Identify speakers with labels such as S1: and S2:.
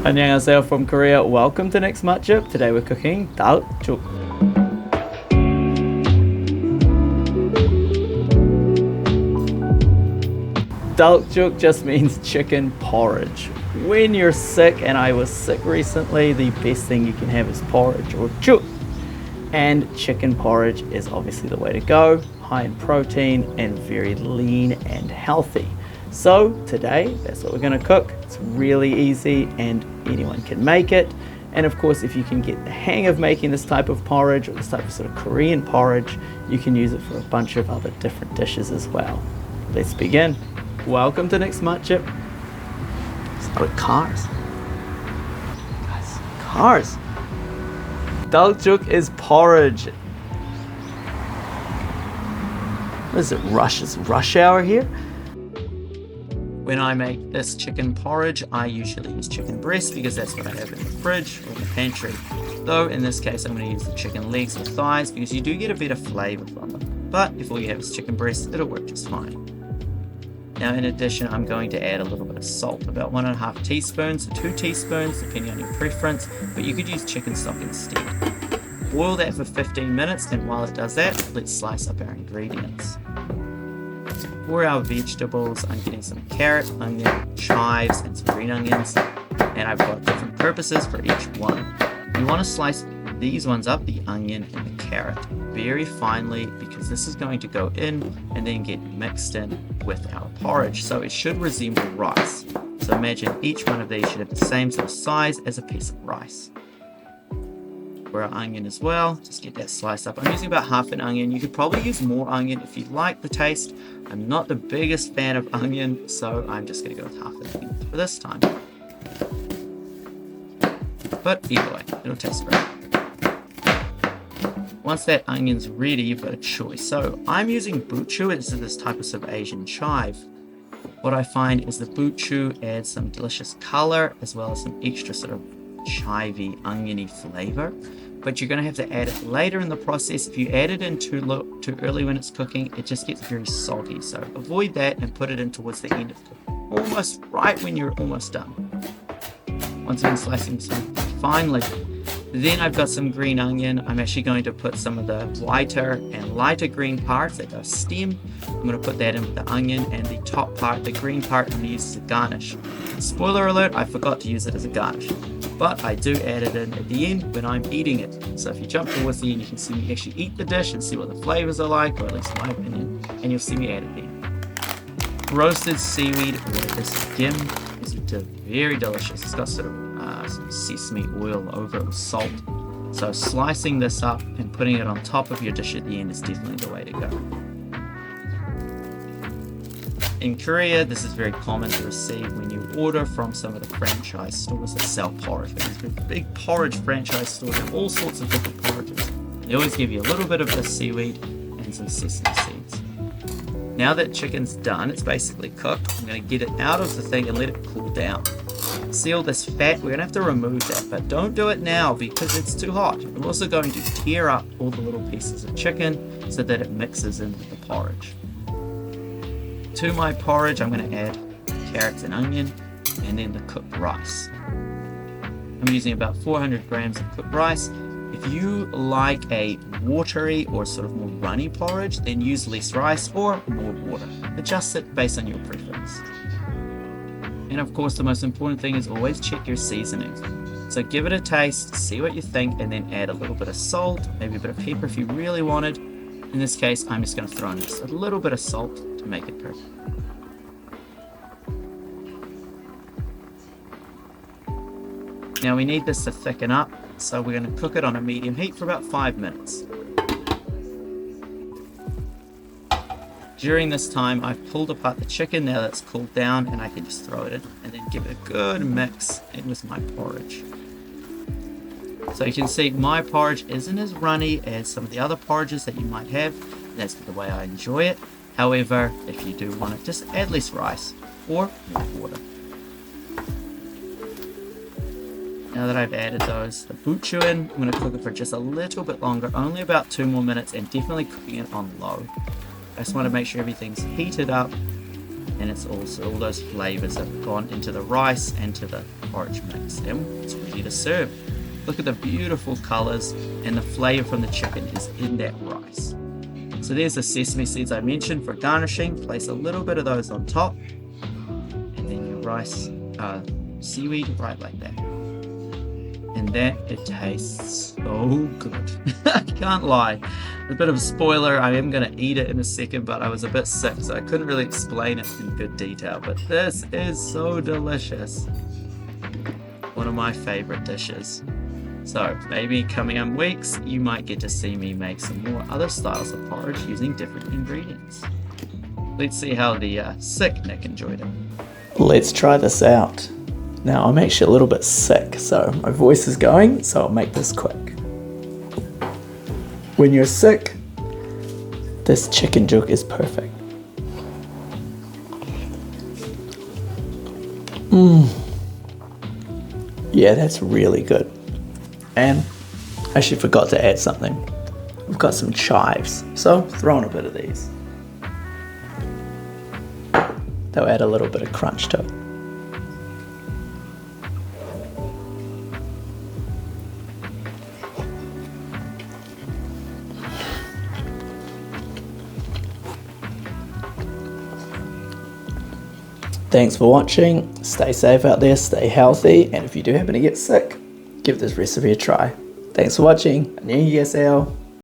S1: 안녕하세요 from Korea. Welcome to Next Matchup. Today we're cooking Dakjuk. Dakjuk just means chicken porridge. When you're sick, and I was sick recently, the best thing you can have is porridge or juk. And chicken porridge is obviously the way to go, high in protein and very lean and healthy. So today, that's what we're going to cook. It's really easy and anyone can make it. And of course, if you can get the hang of making this type of porridge or this type of sort of Korean porridge, you can use it for a bunch of other different dishes as well. Let's begin. Welcome to Next Matchup. Start with cars. Guys, cars. Dakjuk is porridge. What is it, rush hour here? When I make this chicken porridge, I usually use chicken breast because that's what I have in the fridge or in the pantry. Though in this case, I'm going to use the chicken legs or thighs because you do get a better flavor from them. But if all you have is chicken breast, it'll work just fine. Now in addition, I'm going to add a little bit of salt, about 1.5 teaspoons, 2 teaspoons, depending on your preference, but you could use chicken stock instead. Boil that for 15 minutes, and while it does that, let's slice up our ingredients. For our vegetables, I'm getting some carrot, onion, chives, and some green onions, and I've got different purposes for each one. You want to slice these ones up, the onion and the carrot, very finely because this is going to go in and then get mixed in with our porridge, so it should resemble rice. So imagine each one of these should have the same sort of size as a piece of rice. For our onion as well, just get that sliced up. I'm using about half an onion. You could probably use more onion if you like the taste. I'm not the biggest fan of onion, so I'm just going to go with half an onion for this time. But either way, it'll taste great. Once that onion's ready, you've got a choice. So I'm using buchu. It's this type of sort of Asian chive. What I find is the buchu adds some delicious color as well as some extra sort of chivey, oniony flavor. But you're going to have to add it later in the process. If you add it in too early when it's cooking, it just gets very soggy. So avoid that and put it in towards the end of cooking, almost right when you're almost done. Once again, slicing some finely. Then I've got some green onion. I'm actually going to put some of the whiter and lighter green parts that are stem. I'm going to put that in with the onion, and the top part, the green part, I'm going to use as a garnish. Spoiler alert, I forgot to use it as a garnish, but I do add it in at the end when I'm eating it. So if you jump towards the end, you can see me actually eat the dish and see what the flavors are like, or at least in my opinion, and you'll see me add it then. Roasted seaweed or this gim is very delicious. It's got sort of some sesame oil over it with salt. So slicing this up and putting it on top of your dish at the end is definitely the way to go. In Korea, this is very common to receive when you order from some of the franchise stores that sell porridge. There's big porridge franchise stores with all sorts of different porridges. They always give you a little bit of the seaweed and some sesame seeds. Now that chicken's done, it's basically cooked, I'm going to get it out of the thing and let it cool down. See all this fat? We're going to have to remove that, but don't do it now because it's too hot. I'm also going to tear up all the little pieces of chicken so that it mixes in with the porridge. To my porridge, I'm going to add carrots and onion and then the cooked rice. I'm using about 400 grams of cooked rice. If you like a watery or sort of more runny porridge, then use less rice or more water. Adjust it based on your preference. And of course, the most important thing is always check your seasonings. So give it a taste, see what you think, and then add a little bit of salt, maybe a bit of pepper if you really wanted. In this case, I'm just going to throw in just a little bit of salt to make it perfect. Now we need this to thicken up, so we're going to cook it on a medium heat for about 5 minutes. During this time, I've pulled apart the chicken now that it's cooled down, and I can just throw it in and then give it a good mix in with my porridge. So you can see my porridge isn't as runny as some of the other porridges that you might have. That's the way I enjoy it. However, if you do want it, just add less rice or more water. Now that I've added the buchu in, I'm going to cook it for just a little bit longer, only about 2 more minutes, and definitely cooking it on low. I just want to make sure everything's heated up and it's also all those flavors have gone into the rice and to the porridge mix, and it's ready to serve. Look at the beautiful colors, and the flavor from the chicken is in that rice. So there's the sesame seeds I mentioned for garnishing. Place a little bit of those on top, and then your rice, seaweed right like that. And that, it tastes so good. I can't lie. A bit of a spoiler, I am going to eat it in a second, but I was a bit sick, so I couldn't really explain it in good detail. But this is so delicious. One of my favorite dishes. So maybe coming up weeks, you might get to see me make some more other styles of porridge using different ingredients. Let's see how the sick Nick enjoyed it. Let's try this out. Now I'm actually a little bit sick, so my voice is going, so I'll make this quick. When you're sick, this chicken juk is perfect. Yeah, that's really good. And I actually forgot to add something. We've got some chives, so throw in a bit of these. They'll add a little bit of crunch to it. Thanks for watching. Stay safe out there, stay healthy, and if you do happen to get sick, give this recipe a try. Thanks for watching. 안녕히 계세요.